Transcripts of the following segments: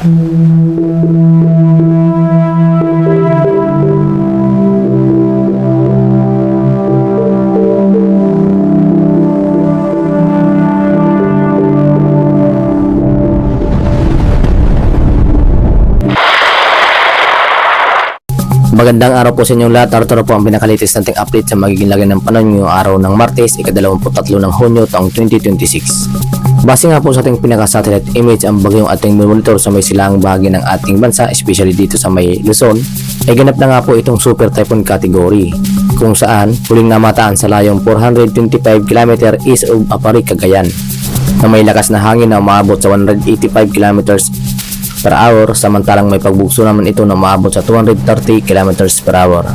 Magandang araw po sa inyong lahat. Ito po ang pinakalitis nating update sa magiging lagay ng panahon ngayong araw ng Martes, ika-23 ng Hunyo taong 2026. Base nga po sa ating pinaka-satellite image, ang bagyong ating monitor sa may silangang bahagi ng ating bansa, especially dito sa may Luzon, ay ganap na nga po itong super typhoon category, kung saan huling namataan sa layong 425 km east of Apari, Cagayan, na may lakas na hangin na umaabot sa 185 km per hour, samantalang may pagbugso naman ito na umaabot sa 230 km per hour,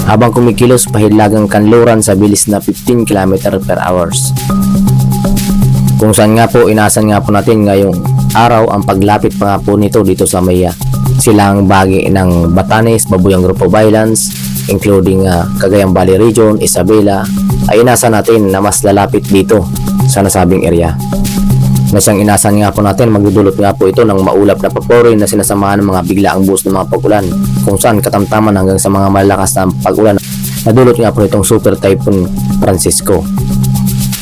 habang kumikilos pahilagang kanluran sa bilis na 15 km per hours. Kung saan nga po inasan nga po natin ngayong araw ang paglapit pa nga po nito dito sa may silang bahagi ng Batanes, Babuyang Group of Islands, including Cagayan Valley Region, Isabela, ay inasan natin na mas lalapit dito sa nasabing area. Na siyang inasan nga po natin, magdudulot nga po ito ng maulap na papuri na sinasamahan ng mga biglaang buhos ng mga pag-ulan, kung saan katamtaman hanggang sa mga malakas na pag-ulan. Nadulot nga po itong Super Typhoon Francisco,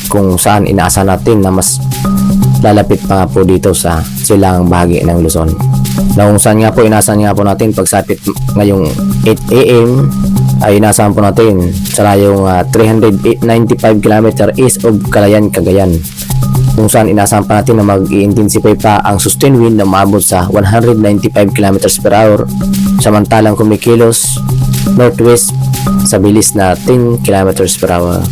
kung saan inaasahan natin na mas lalapit pa nga po dito sa silang bahagi ng Luzon. Na kung saan nga po inaasahan nga po natin pagsapit ngayong 8 AM ay inaasahan po natin sa layong 395 km east of Calayan, Cagayan, kung saan inaasahan pa natin na mag-i-intensify pa ang sustained wind na maabot sa 195 km per hour, samantalang kumikilos northwest sa bilis na 10 km per hour.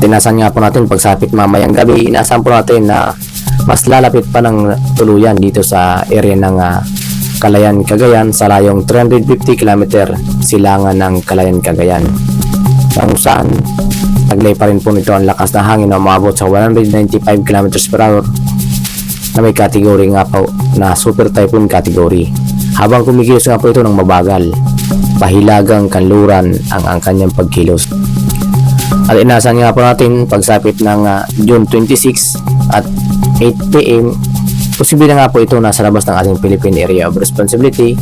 Inaasahan nga po natin pagsapit mamayang gabi, inaasahan po natin na mas lalapit pa ng tuluyan dito sa area ng Calayan, Cagayan sa layong 350 km silangan ng Calayan, Cagayan, kung saan taglay pa rin po nito ang lakas na hangin na umabot sa 195 km per hour na may kategory nga po na Super Typhoon category, habang kumikilos nga po ito ng mabagal, pahilagang kanluran ang kanyang pagkilos. At inasahan nga po natin pagsapit ng June 26 at 8 PM, posible na nga po ito nasa labas ng ating Philippine Area of Responsibility.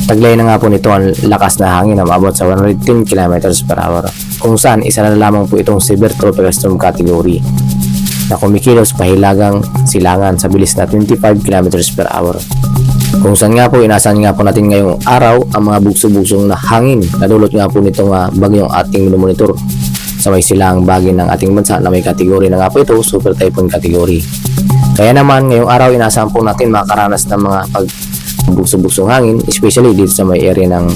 Taglay na nga po nito ang lakas na hangin na umabot sa 110 km per hour, kung saan isa na lamang po itong Severe Tropical Storm category na kumikilos pahilagang silangan sa bilis na 25 km per hour. Kung saan nga po inasahan nga po natin ngayong araw ang mga bugso-bugsong na hangin na dulot nga po nitong bagyong ating monitor sa may silang bahagi ng ating bansa na may kategory na nga po ito Super Typhoon category. Kaya naman ngayong araw inasahan po natin makakaranas ng mga bugso-bugsong hangin, especially dito sa may area ng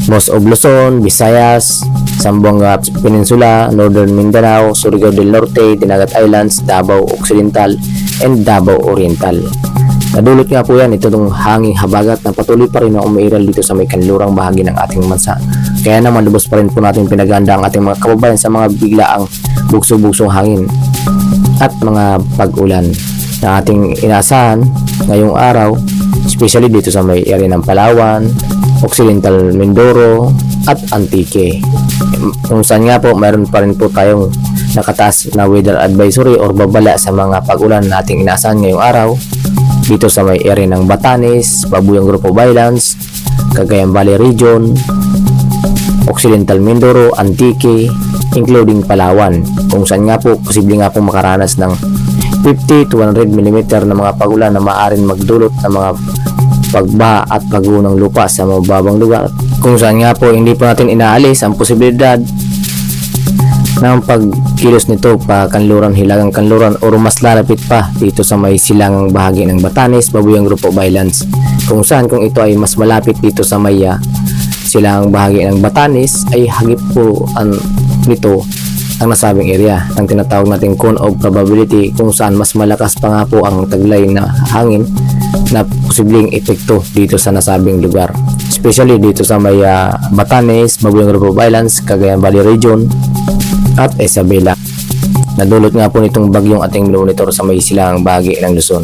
most of Luzon, Visayas, Zamboanga Peninsula, Northern Mindanao, Surigao del Norte, Dinagat Islands, Davao Occidental, and Davao Oriental. Nadulot nga po yan itong hanging habagat na patuloy pa rin na umiiral dito sa may kanlurang bahagi ng ating bansa. Kaya naman lubos pa rin po natin pinaganda ang ating mga kababayan sa mga biglaang bugso-bugsong hangin at mga pag-ulan na ating inaasahan ngayong araw, especially dito sa may area ng Palawan, Occidental Mindoro at Antique, kung saan nga po mayroon pa rin po tayong nakataas na weather advisory or babala sa mga pag-ulan na ating inaasahan ngayong araw dito sa may area ng Batanes, Babuyang Group of Islands, Cagayan Valley Region, Occidental Mindoro, Antique, including Palawan, kung saan nga po posible nga po makaranas ng 50 to 100 mm na mga pag-ulan na maaaring magdulot ng mga pagbaha at pagguho ng lupa sa mababang lugar, kung saan nga po hindi po natin inaalis ang posibilidad ng pagkilos nito pa kanluran, hilagang kanluran, o mas lalapit pa dito sa may silangang bahagi ng Batanes, Babuyang Group of Islands, kung saan kung ito ay mas malapit dito sa may silangang bahagi ng Batanes ay hagip po nito ang nasabing area ng tinatawag nating cone of probability, kung saan mas malakas pa nga po ang taglay na hangin na posibleng epekto dito sa nasabing lugar, especially dito sa may Batanes, Babuyang Group of Islands, Cagayan Valley Region at Isabela. Nadulot nga po nitong bagyong ating monitor sa may silangang bahagi ng Luzon,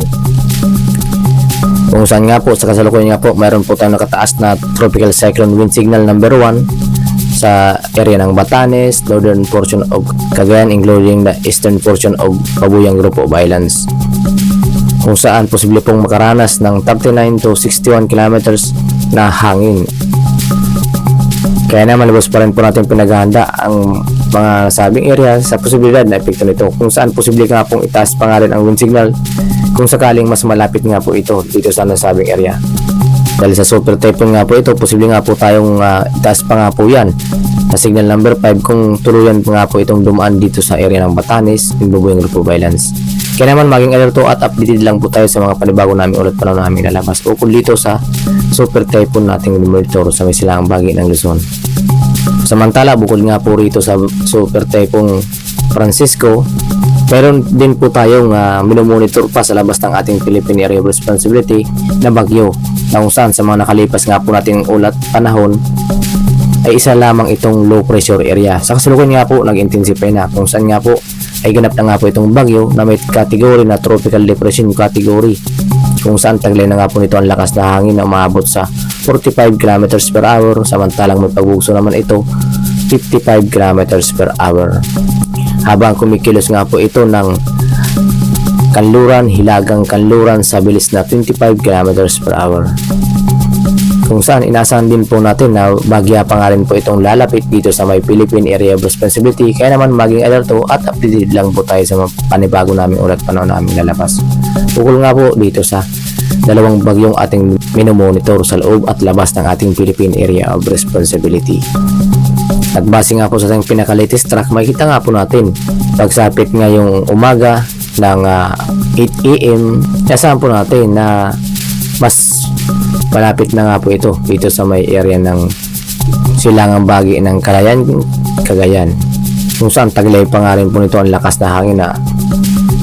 kung saan nga po sa kasalukuyan nga po mayroon po tayong nakataas na tropical cyclone wind signal number 1 sa area ng Batanes, northern portion of Cagayan, including the eastern portion of Babuyang Group of Islands, kung saan posible pong makaranas ng 39 to 61 kilometers na hangin. Kaya naman lubos pa rin po natin pinaghahanda ang mga nasabing area sa posibilidad na epekto nito, kung saan posible nga pong itaas pa nga rin ang wind signal kung sakaling mas malapit nga po ito dito sa nasabing area. Dahil sa super typhoon nga po ito, posible nga po tayong itaas pa nga po yan na signal number 5 kung tuluyan pa nga po itong dumaan dito sa area ng Batanes, Imbubueng Group of Islands. Kaya naman maging alerto at updated lang po tayo sa mga panibago namin ulit pa na namin lalabas ukol dito sa super typhoon nating monitor sa may silangang bahagi ng Luzon. Samantala, bukod nga po rito sa super typhoon Francisco, meron din po tayong minomonitor pa sa labas ng ating Philippine Area of Responsibility na bagyo, na kung saan sa mga nakalipas nga po nating ulat panahon ay isa lamang itong low pressure area. Sa kasalukuyan nga po nag-intensify na, kung saan nga po ay ganap na nga po itong bagyo na may category na tropical depression category, kung saan taglay na nga po nito ang lakas na hangin na umaabot sa 45 km per hour, samantalang may pagbugso naman ito 55 km per hour. Habang kumikilos nga po ito ng kanluran, hilagang kanluran sa bilis na 25 km per hour. Kung saan inasahan din po natin na bagya pa nga rin po itong lalapit dito sa may Philippine Area of Responsibility. Kaya naman maging alerto at updated lang po tayo sa mga panibago namin ulat panahon namin lalabas. Ukol nga po dito sa dalawang bagyong ating minomonitor sa loob at labas ng ating Philippine Area of Responsibility. At base nga po sa ating pinaka-latest track, makikita nga po natin pagsapit ngayong umaga ng 8 AM, nasahan po natin na mas malapit na nga po ito dito sa may area ng silangang bahagi ng Calayan, Cagayan, kung saan taglay pa nga rin po nito ang lakas na hangin na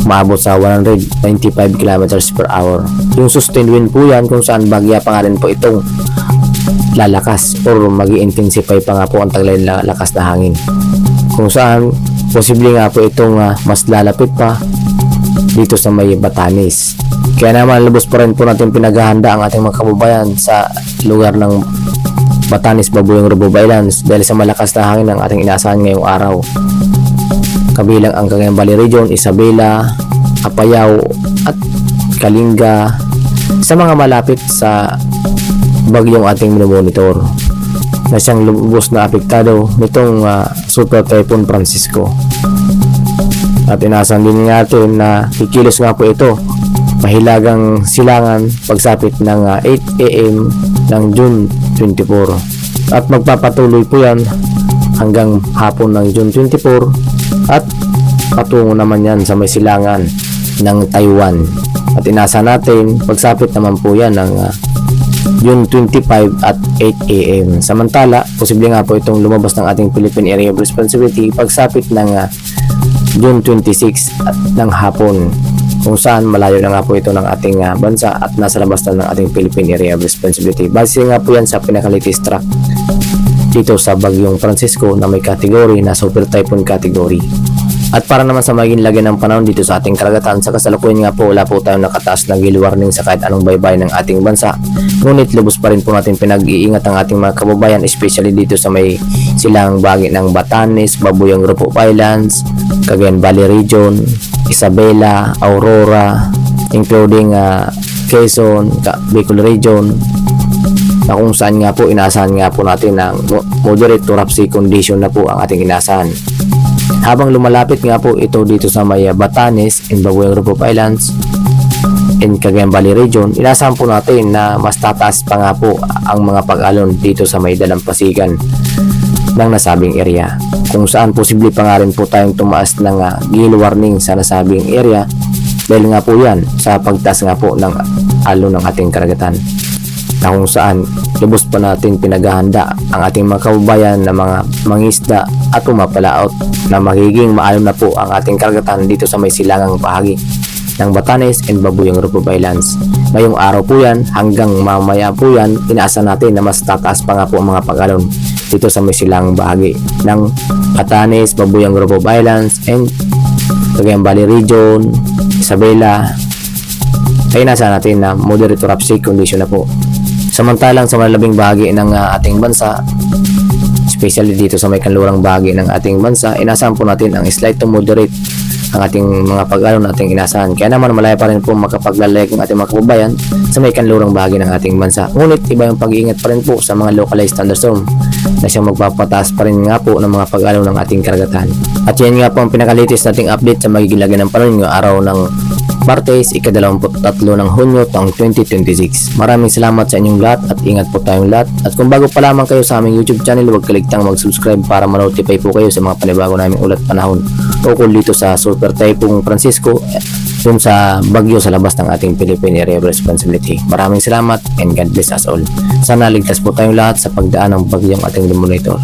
maabot sa 195 km per hour. Yung sustained wind po yan, kung saan bagya pa nga rin po itong lalakas or mag-i-intensify pa nga po ang taglay na lakas na hangin, kung saan posible nga po itong mas lalapit pa dito sa may Batanes. Kaya naman lubos pa rin po natin pinaghahanda ang ating mga kababayan sa lugar ng Batanes, Babueng Group of Islands dahil sa malakas na hangin ang ating inaasahan ngayong araw. Kabilang ang Cagayan Valley Region, Isabela, Apayao at Kalinga sa mga malapit sa bagyong ating minomonitor na siyang lubos na apektado nitong Super Typhoon Francisco. At inaasahan din natin na kikilos nga po ito mahilagang silangan pagsapit ng 8 AM ng June 24 at magpapatuloy po yan hanggang hapon ng June 24 at patungo naman yan sa may silangan ng Taiwan. At inasa natin pagsapit naman po yan ng June 25 at 8 AM. Samantala, posible nga po itong lumabas ng ating Philippine Area of Responsibility pagsapit ng June 26 at ng hapon, kung saan malayo na nga po ito ng ating bansa at nasa labas na ng ating Philippine Area of Responsibility. Base nga po yan sa pinaka-latest track dito sa bagyong Francisco na may category na Super Typhoon category. At para naman sa maging lagay ng panahon dito sa ating karagatan, sa kasalukuyan nga po wala po tayong nakataas na gale warning sa kahit anong baybay ng ating bansa. Ngunit lubos pa rin po natin pinag-iingat ang ating mga kababayan, especially dito sa may silang bahagi ng Batanes, Babueng Group of Islands, Cagayan Valley Region, Isabela, Aurora, including Quezon, Bicol Region, na kung saan nga po inaasahan nga po natin ng moderate to rough sea condition na po ang ating inaasahan. Habang lumalapit nga po ito dito sa may Batanes and Babueng Group of Islands and Cagayan Valley Region, inaasahan po natin na mas tataas pa nga po ang mga pag-alon dito sa may dalampasigan ng nasabing area, kung saan posible pa nga rin po tayong tumaas ng gale warning sa nasabing area dahil nga po yan sa pagtaas nga po ng alon ng ating karagatan, na kung saan lubos pa natin pinaghahanda ang ating mga kababayan na mga mangisda at pumapalaot na magiging maalon na po ang ating karagatan dito sa may silangang bahagi ng Batanes and Babueng Group of Islands. Ngayong araw po yan hanggang mamaya po yan, inaasa natin na mas tataas pa nga po ang mga pag-alon dito sa may silangang bahagi ng Batanes, Babueng Group of Islands and Cagayan Valley Region, Isabela. Ay nasa natin na moderate to rough sea condition na po. Samantalang sa malalabing bahagi ng ating bansa, especially dito sa may kanlurang bahagi ng ating bansa, inasahan po natin ang slight to moderate ang ating mga pag-alon na ating inasahan. Kaya naman malaya pa rin po makapaglalayag ng ating mga kababayan sa may kanlurang bahagi ng ating bansa. Ngunit iba yung pag-iingat pa rin po sa mga localized thunderstorm na siyang magpapataas pa rin nga po ng mga pag-alon ng ating karagatan. At yan nga po ang pinakalitis nating update sa magiging lagay ng panahon ngayong araw ng Martes, ika-23 ng Hunyo taong 2026. Maraming salamat sa inyong lahat at ingat po tayong lahat. At kung bago pa lamang kayo sa aming YouTube channel, huwag kaligtang mag-subscribe para ma-notify po kayo sa mga panibago naming ulat panahon ukol dito sa Super Typhoon Francisco, yung sa bagyo sa labas ng ating Philippine Area of Responsibility. Maraming salamat and God bless us all. Sana ligtas po tayong lahat sa pagdaan ng bagyong ating monitor.